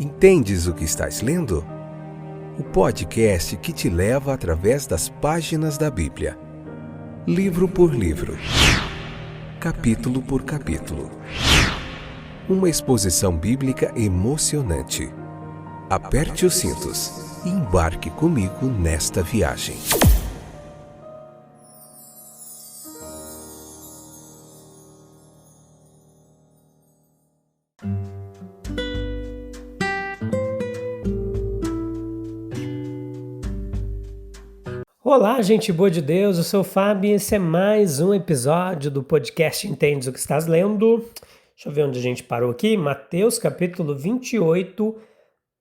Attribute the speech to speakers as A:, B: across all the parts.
A: Entendes o que estás lendo? O podcast que te leva através das páginas da Bíblia, livro por livro, capítulo por capítulo. Uma exposição bíblica emocionante. Aperte os cintos e embarque comigo nesta viagem.
B: Olá, gente boa de Deus, eu sou o Fábio e esse é mais um episódio do podcast Entendes o que estás lendo. Deixa eu ver onde a gente parou aqui. Mateus capítulo 28,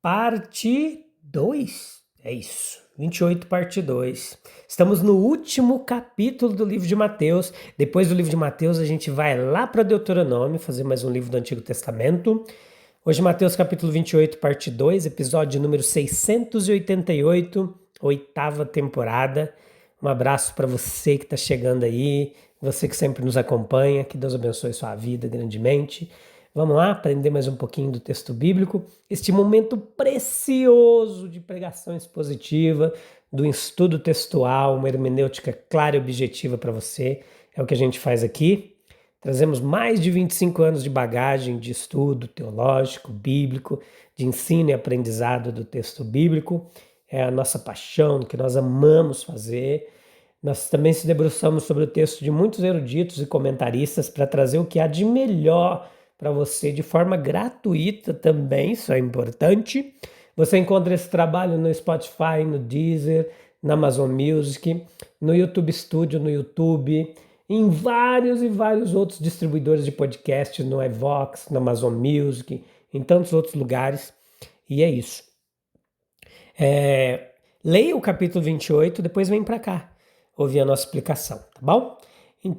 B: parte 2. É isso, 28, parte 2. Estamos no último capítulo do livro de Mateus. Depois do livro de Mateus a gente vai lá para Deuteronômio, fazer mais um livro do Antigo Testamento. Hoje Mateus capítulo 28, parte 2, episódio número 688. Oitava temporada. Um abraço para você que está chegando aí, você que sempre nos acompanha, que Deus abençoe sua vida grandemente. Vamos lá aprender mais um pouquinho do texto bíblico, este momento precioso de pregação expositiva, do estudo textual, uma hermenêutica clara e objetiva para você, é o que a gente faz aqui. Trazemos mais de 25 anos de bagagem de estudo teológico, bíblico, de ensino e aprendizado do texto bíblico. É a nossa paixão, que nós amamos fazer. Nós também se debruçamos sobre o texto de muitos eruditos e comentaristas para trazer o que há de melhor para você de forma gratuita também, isso é importante. Você encontra esse trabalho no Spotify, no Deezer, na Amazon Music, no YouTube Studio, no YouTube, em vários e vários outros distribuidores de podcasts, no iVox, na Amazon Music, em tantos outros lugares. E é isso. Leia o capítulo 28, depois vem para cá ouvir a nossa explicação, tá bom? Em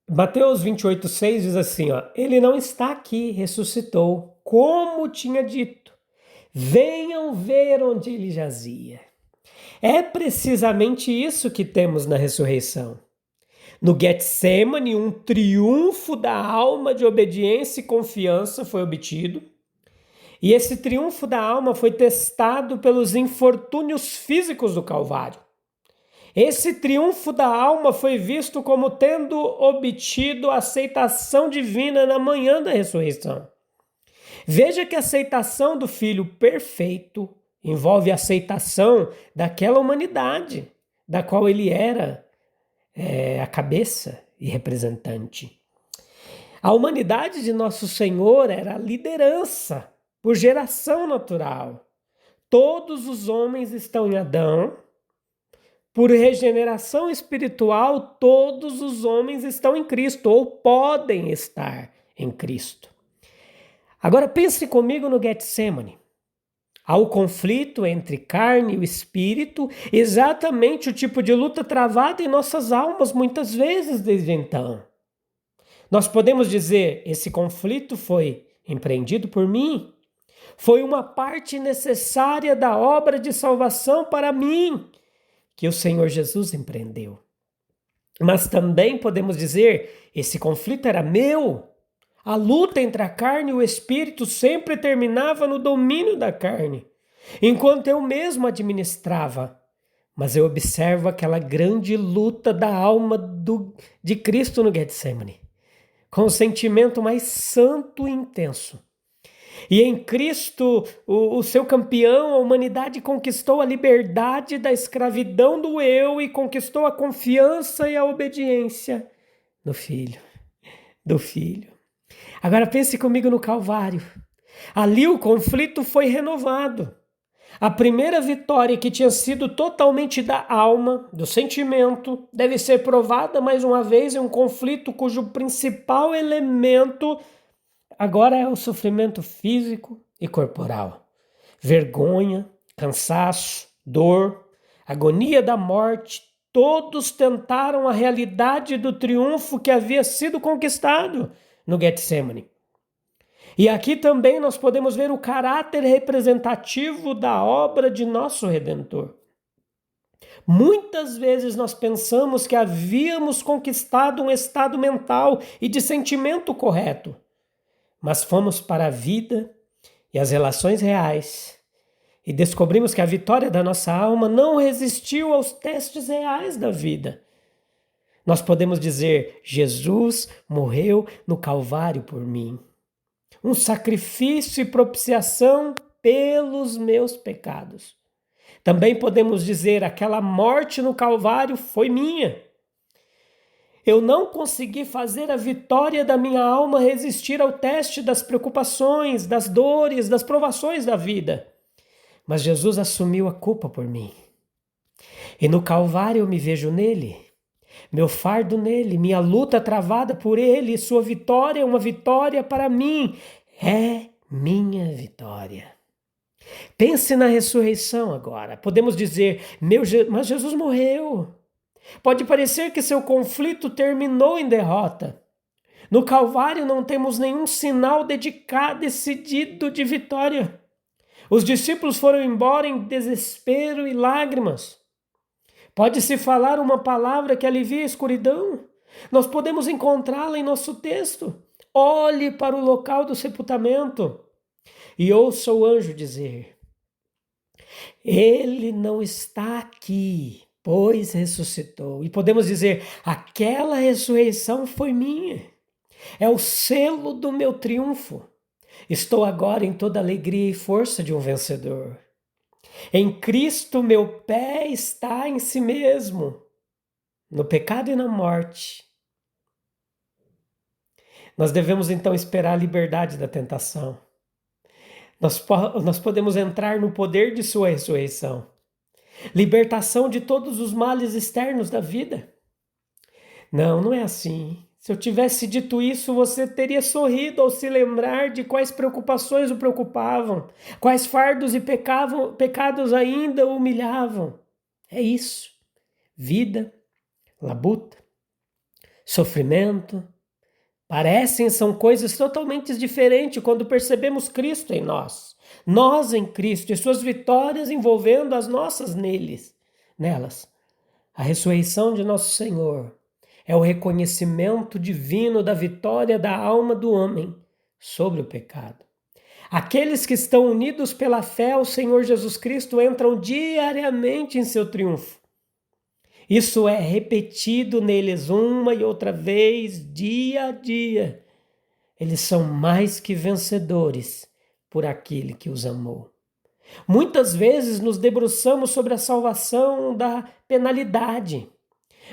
B: Mateus 28, 6 diz assim, ó, ele não está aqui, ressuscitou, como tinha dito. Venham ver onde ele jazia. É precisamente isso que temos na ressurreição. No Getsemane, um triunfo da alma de obediência e confiança foi obtido. E esse triunfo da alma foi testado pelos infortúnios físicos do Calvário. Esse triunfo da alma foi visto como tendo obtido a aceitação divina na manhã da ressurreição. Veja que a aceitação do Filho perfeito envolve a aceitação daquela humanidade, da qual ele era a cabeça e representante. A humanidade de nosso Senhor era a liderança por geração natural. Todos os homens estão em Adão. Por regeneração espiritual, todos os homens estão em Cristo, ou podem estar em Cristo. Agora pense comigo no Getsemane. Há o conflito entre carne e o espírito, exatamente o tipo de luta travada em nossas almas muitas vezes desde então. Nós podemos dizer, esse conflito foi empreendido por mim, foi uma parte necessária da obra de salvação para mim, que o Senhor Jesus empreendeu. Mas também podemos dizer, esse conflito era meu. A luta entre a carne e o espírito sempre terminava no domínio da carne, enquanto eu mesmo administrava. Mas eu observo aquela grande luta da alma de Cristo no Getsemane, com o sentimento mais santo e intenso. E em Cristo, o seu campeão, a humanidade conquistou a liberdade da escravidão do eu e conquistou a confiança e a obediência do Filho. Agora pense comigo no Calvário. Ali o conflito foi renovado. A primeira vitória que tinha sido totalmente da alma, do sentimento, deve ser provada mais uma vez em um conflito cujo principal elemento agora é o sofrimento físico e corporal. Vergonha, cansaço, dor, agonia da morte, todos tentaram a realidade do triunfo que havia sido conquistado no Getsemane. E aqui também nós podemos ver o caráter representativo da obra de nosso Redentor. Muitas vezes nós pensamos que havíamos conquistado um estado mental e de sentimento correto, mas fomos para a vida e as relações reais, e descobrimos que a vitória da nossa alma não resistiu aos testes reais da vida. Nós podemos dizer: Jesus morreu no Calvário por mim. Um sacrifício e propiciação pelos meus pecados. Também podemos dizer: aquela morte no Calvário foi minha. Eu não consegui fazer a vitória da minha alma resistir ao teste das preocupações, das dores, das provações da vida. Mas Jesus assumiu a culpa por mim. E no Calvário eu me vejo nele, meu fardo nele, minha luta travada por ele, sua vitória é uma vitória para mim. É minha vitória. Pense na ressurreição agora. Podemos dizer: mas Jesus morreu. Pode parecer que seu conflito terminou em derrota. No Calvário não temos nenhum sinal decidido de vitória. Os discípulos foram embora em desespero e lágrimas. Pode-se falar uma palavra que alivia a escuridão? Nós podemos encontrá-la em nosso texto. Olhe para o local do sepultamento e ouça o anjo dizer: ele não está aqui, pois ressuscitou. E podemos dizer: aquela ressurreição foi minha. É o selo do meu triunfo. Estou agora em toda alegria e força de um vencedor. Em Cristo meu pé está em si mesmo, no pecado e na morte. Nós devemos então esperar a liberdade da tentação. Nós podemos entrar no poder de sua ressurreição. Libertação de todos os males externos da vida. Não é assim. Se eu tivesse dito isso, você teria sorrido ao se lembrar de quais preocupações o preocupavam, quais fardos e pecados ainda o humilhavam. É isso. Vida, labuta, sofrimento, são coisas totalmente diferentes quando percebemos Cristo em nós. Nós em Cristo e suas vitórias envolvendo as nossas nelas. A ressurreição de nosso Senhor é o reconhecimento divino da vitória da alma do homem sobre o pecado. Aqueles que estão unidos pela fé ao Senhor Jesus Cristo entram diariamente em seu triunfo. Isso é repetido neles uma e outra vez, dia a dia. Eles são mais que vencedores por aquele que os amou. Muitas vezes nos debruçamos sobre a salvação da penalidade.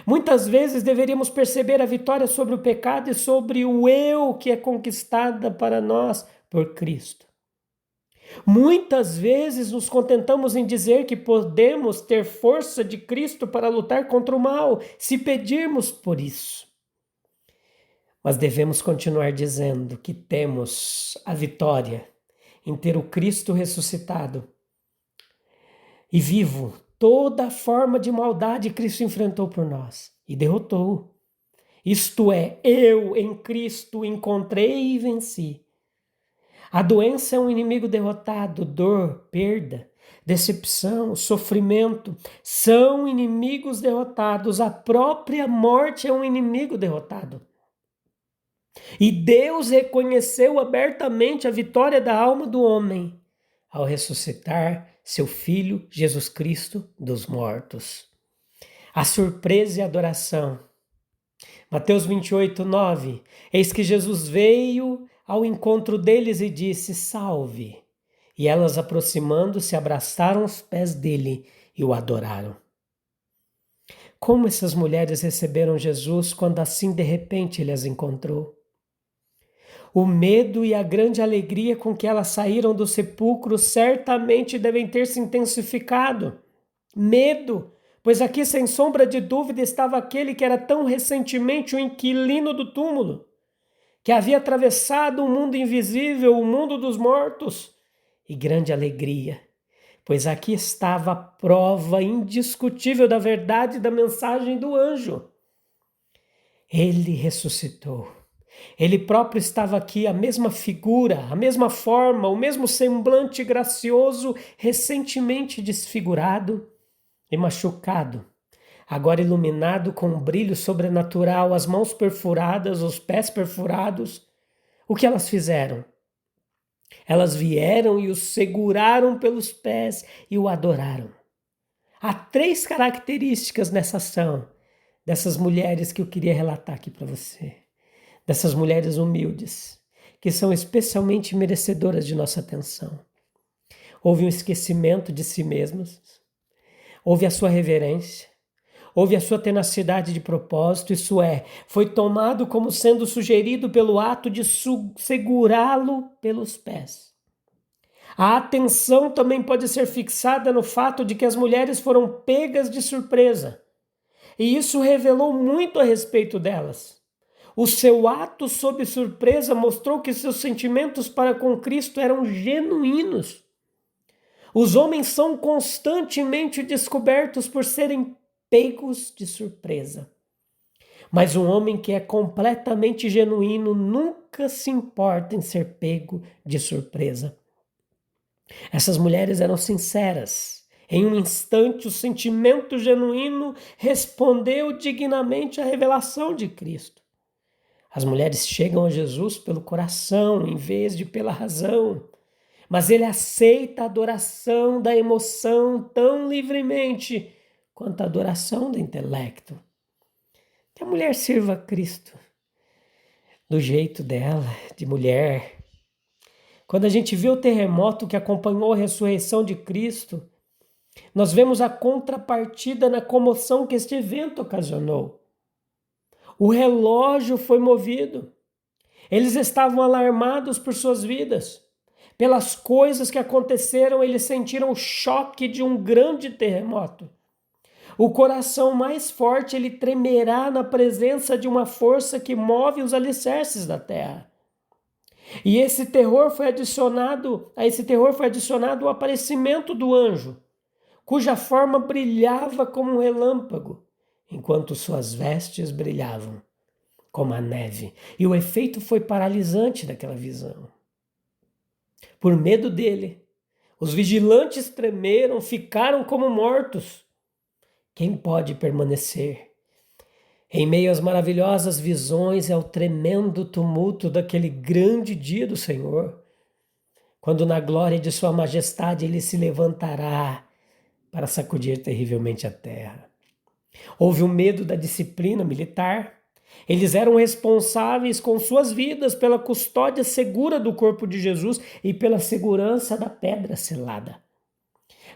B: Muitas vezes deveríamos perceber a vitória sobre o pecado e sobre o eu que é conquistada para nós por Cristo. Muitas vezes nos contentamos em dizer que podemos ter força de Cristo para lutar contra o mal, se pedirmos por isso. Mas devemos continuar dizendo que temos a vitória em ter o Cristo ressuscitado e vivo. Toda forma de maldade Cristo enfrentou por nós e derrotou. Isto é, eu em Cristo encontrei e venci. A doença é um inimigo derrotado, dor, perda, decepção, sofrimento são inimigos derrotados. A própria morte é um inimigo derrotado. E Deus reconheceu abertamente a vitória da alma do homem ao ressuscitar seu Filho Jesus Cristo dos mortos. A surpresa e a adoração. Mateus 28, 9. Eis que Jesus veio ao encontro deles e disse: salve. E elas, aproximando-se, abraçaram os pés dele e o adoraram. Como essas mulheres receberam Jesus quando assim de repente ele as encontrou? O medo e a grande alegria com que elas saíram do sepulcro certamente devem ter se intensificado. Medo, pois aqui sem sombra de dúvida estava aquele que era tão recentemente o inquilino do túmulo, que havia atravessado o mundo invisível, o mundo dos mortos. E grande alegria, pois aqui estava a prova indiscutível da verdade da mensagem do anjo. Ele ressuscitou. Ele próprio estava aqui, a mesma figura, a mesma forma, o mesmo semblante gracioso, recentemente desfigurado e machucado, agora iluminado com um brilho sobrenatural, as mãos perfuradas, os pés perfurados. O que elas fizeram? Elas vieram e o seguraram pelos pés e o adoraram. Há 3 características nessa ação dessas mulheres que eu queria relatar aqui para você. Dessas mulheres humildes, que são especialmente merecedoras de nossa atenção. Houve um esquecimento de si mesmas, houve a sua reverência, houve a sua tenacidade de propósito, isso é, foi tomado como sendo sugerido pelo ato de segurá-lo pelos pés. A atenção também pode ser fixada no fato de que as mulheres foram pegas de surpresa, e isso revelou muito a respeito delas. O seu ato sob surpresa mostrou que seus sentimentos para com Cristo eram genuínos. Os homens são constantemente descobertos por serem pegos de surpresa. Mas um homem que é completamente genuíno nunca se importa em ser pego de surpresa. Essas mulheres eram sinceras. Em um instante, o sentimento genuíno respondeu dignamente à revelação de Cristo. As mulheres chegam a Jesus pelo coração em vez de pela razão. Mas ele aceita a adoração da emoção tão livremente quanto a adoração do intelecto. Que a mulher sirva a Cristo do jeito dela, de mulher. Quando a gente vê o terremoto que acompanhou a ressurreição de Cristo, nós vemos a contrapartida na comoção que este evento ocasionou. O relógio foi movido. Eles estavam alarmados por suas vidas. Pelas coisas que aconteceram, eles sentiram o choque de um grande terremoto. O coração mais forte, ele tremerá na presença de uma força que move os alicerces da terra. E a esse terror foi adicionado o aparecimento do anjo, cuja forma brilhava como um relâmpago, enquanto suas vestes brilhavam como a neve. E o efeito foi paralisante daquela visão. Por medo dele, os vigilantes tremeram, ficaram como mortos. Quem pode permanecer em meio às maravilhosas visões e ao tremendo tumulto daquele grande dia do Senhor, quando na glória de sua majestade ele se levantará para sacudir terrivelmente a terra? Houve o medo da disciplina militar. Eles eram responsáveis com suas vidas pela custódia segura do corpo de Jesus e pela segurança da pedra selada.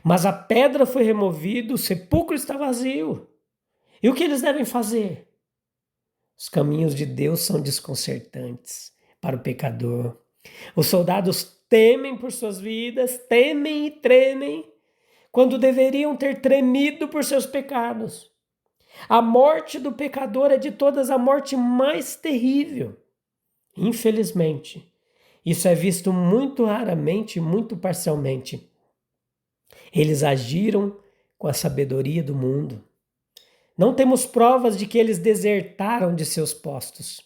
B: Mas a pedra foi removida, o sepulcro está vazio. E o que eles devem fazer? Os caminhos de Deus são desconcertantes para o pecador. Os soldados temem por suas vidas, temem e tremem, quando deveriam ter tremido por seus pecados. A morte do pecador é de todas a morte mais terrível. Infelizmente, isso é visto muito raramente e muito parcialmente. Eles agiram com a sabedoria do mundo. Não temos provas de que eles desertaram de seus postos.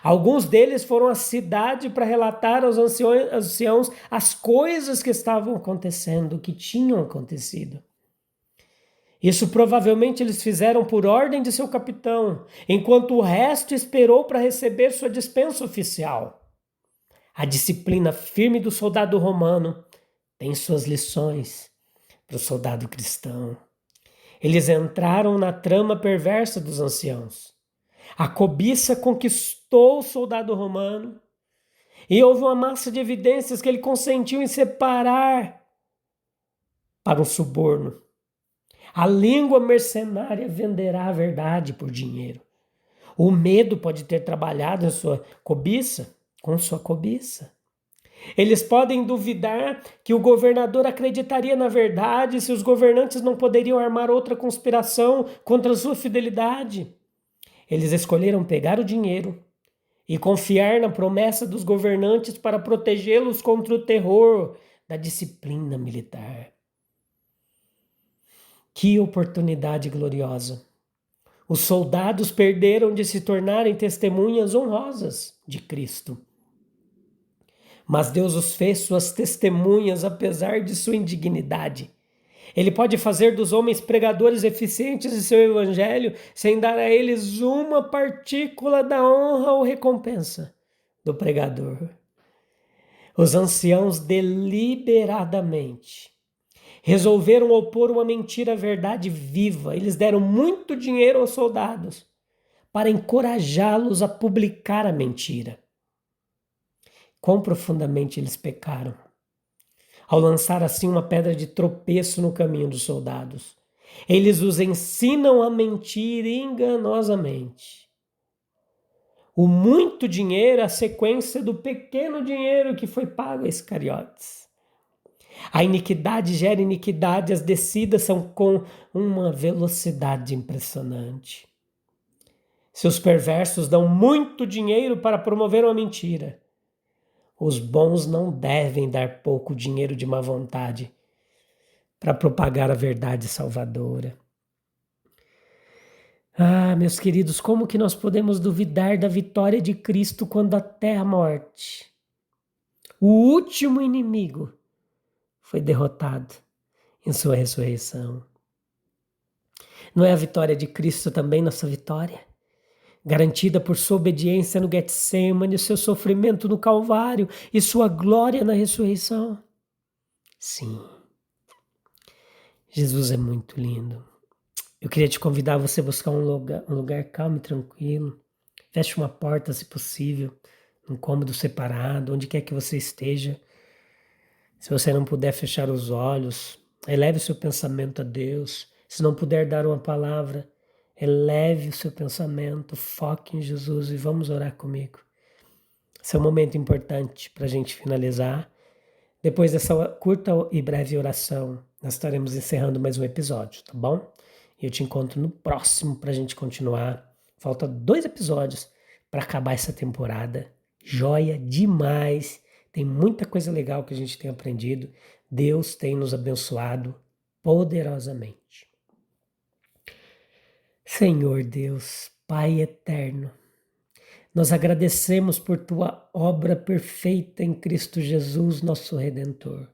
B: Alguns deles foram à cidade para relatar aos anciãos as coisas que estavam acontecendo, que tinham acontecido. Isso provavelmente eles fizeram por ordem de seu capitão, enquanto o resto esperou para receber sua dispensa oficial. A disciplina firme do soldado romano tem suas lições para o soldado cristão. Eles entraram na trama perversa dos anciãos. A cobiça conquistou o soldado romano e houve uma massa de evidências que ele consentiu em separar para um suborno. A língua mercenária venderá a verdade por dinheiro. O medo pode ter trabalhado com sua cobiça. Eles podem duvidar que o governador acreditaria na verdade se os governantes não poderiam armar outra conspiração contra a sua fidelidade. Eles escolheram pegar o dinheiro e confiar na promessa dos governantes para protegê-los contra o terror da disciplina militar. Que oportunidade gloriosa! Os soldados perderam de se tornarem testemunhas honrosas de Cristo. Mas Deus os fez suas testemunhas apesar de sua indignidade. Ele pode fazer dos homens pregadores eficientes de seu evangelho sem dar a eles uma partícula da honra ou recompensa do pregador. Os anciãos deliberadamente resolveram opor uma mentira à verdade viva. Eles deram muito dinheiro aos soldados para encorajá-los a publicar a mentira. Quão profundamente eles pecaram ao lançar assim uma pedra de tropeço no caminho dos soldados. Eles os ensinam a mentir enganosamente. O muito dinheiro é a sequência do pequeno dinheiro que foi pago a Iscariotes. A iniquidade gera iniquidade, as descidas são com uma velocidade impressionante. Se os perversos dão muito dinheiro para promover uma mentira, os bons não devem dar pouco dinheiro de má vontade para propagar a verdade salvadora. Ah, meus queridos, como que nós podemos duvidar da vitória de Cristo quando até a morte, o último inimigo, foi derrotado em sua ressurreição? Não é a vitória de Cristo também nossa vitória? Garantida por sua obediência no Getsemane, seu sofrimento no Calvário e sua glória na ressurreição? Sim, Jesus é muito lindo. Eu queria te convidar a você buscar um lugar calmo e tranquilo. Feche uma porta, se possível, num cômodo separado, onde quer que você esteja. Se você não puder fechar os olhos, eleve o seu pensamento a Deus. Se não puder dar uma palavra, eleve o seu pensamento, foque em Jesus e vamos orar comigo. Esse é um momento importante para a gente finalizar. Depois dessa curta e breve oração, nós estaremos encerrando mais um episódio, tá bom? E eu te encontro no próximo para a gente continuar. Falta 2 episódios para acabar essa temporada. Joia demais! Tem muita coisa legal que a gente tem aprendido. Deus tem nos abençoado poderosamente. Senhor Deus, Pai eterno, nós agradecemos por tua obra perfeita em Cristo Jesus, nosso Redentor.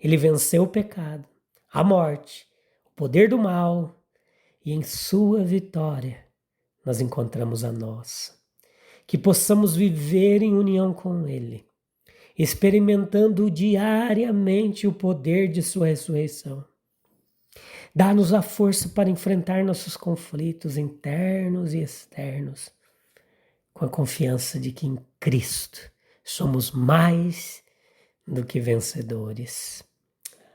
B: Ele venceu o pecado, a morte, o poder do mal, e em sua vitória nós encontramos a nossa. Que possamos viver em união com Ele, experimentando diariamente o poder de sua ressurreição. Dá-nos a força para enfrentar nossos conflitos internos e externos, com a confiança de que em Cristo somos mais do que vencedores.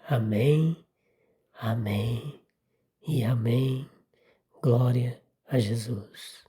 B: Amém, amém e amém. Glória a Jesus.